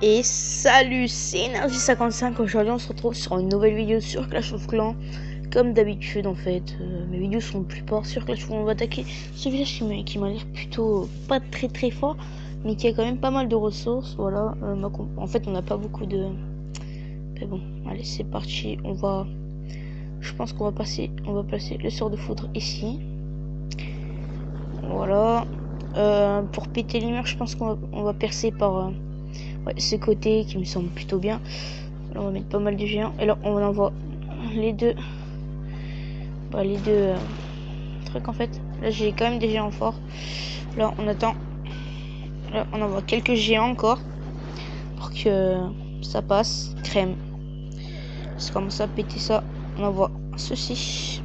Et salut, c'est Energy55. Aujourd'hui on se retrouve sur une nouvelle vidéo sur Clash of Clans. Comme d'habitude en fait, mes vidéos sont la plupart sur Clash of Clans. On va attaquer ce village qui m'a l'air plutôt pas très fort, mais qui a quand même pas mal de ressources. Voilà, en fait on n'a pas beaucoup de... Mais bon, allez c'est parti, je pense qu'on va placer le sort de foudre ici. Voilà, pour péter les murs je pense qu'on va percer par... ouais, ce côté qui me semble plutôt bien. Là, on va mettre pas mal de géants. Et là, on envoie les deux. Les deux trucs en fait. Là, j'ai quand même des géants forts. Là, on attend. Là, on envoie quelques géants encore. Pour que ça passe. Crème. C'est comme ça, péter ça. On envoie ceci.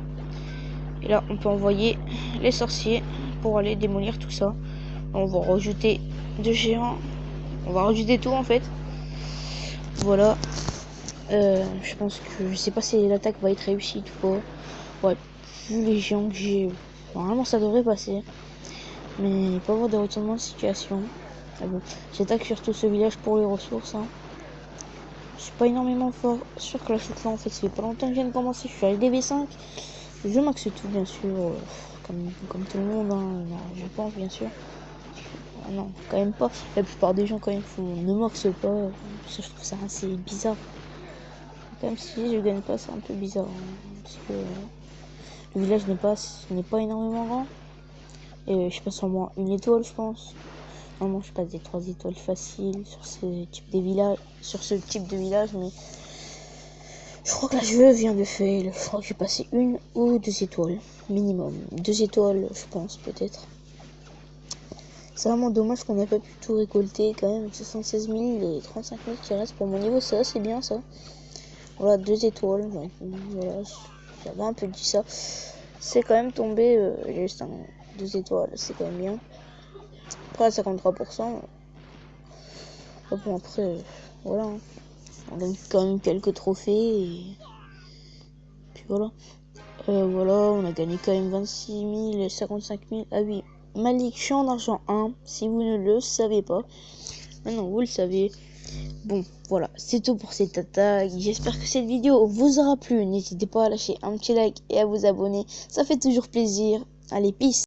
Et là, on peut envoyer les sorciers pour aller démolir tout ça. On va rajouter deux géants. On va rajouter tout en fait. Voilà. Je pense que je sais pas si l'attaque va être réussie ou pas. Ouais, vu les géants que j'ai, normalement ça devrait passer. Mais il peut y avoir des retournements de situation. Ah bon, j'attaque surtout ce village pour les ressources. Hein. Je suis pas énormément fort sur Clash of Clans en fait. Ça fait pas longtemps que je viens de commencer. Je suis avec DB5. Je maxe tout bien sûr, comme tout le monde. Hein. Je pense bien sûr. Non, quand même pas. La plupart des gens quand même ne max pas. Ça, je trouve ça assez bizarre. Même si je gagne pas, c'est un peu bizarre. Hein, parce que le village n'est pas énormément grand. Et je passe en moins une étoile, je pense. Normalement, je passe des 3 étoiles faciles sur ce type de village, mais je crois que là, je viens de faire. Je crois que j'ai passé 1 ou 2 étoiles minimum. 2 étoiles, je pense, peut-être. C'est vraiment dommage qu'on n'a pas pu tout récolter quand même. 76 000 et 35 000 qui restent pour mon niveau, ça, c'est bien ça. Voilà, 2 étoiles. Donc, voilà, j'avais un peu dit ça. C'est quand même tombé juste 2 étoiles, c'est quand même bien. Après, à 53%. Bon, après, voilà. Hein. On gagne quand même quelques trophées. Et puis voilà. Voilà, on a gagné quand même 26 000 et 55 000. Ah oui, Malik, je suis en argent 1. Si vous ne le savez pas. Maintenant, vous le savez. Bon, voilà, c'est tout pour cette attaque. J'espère que cette vidéo vous aura plu. N'hésitez pas à lâcher un petit like et à vous abonner. Ça fait toujours plaisir. Allez, peace.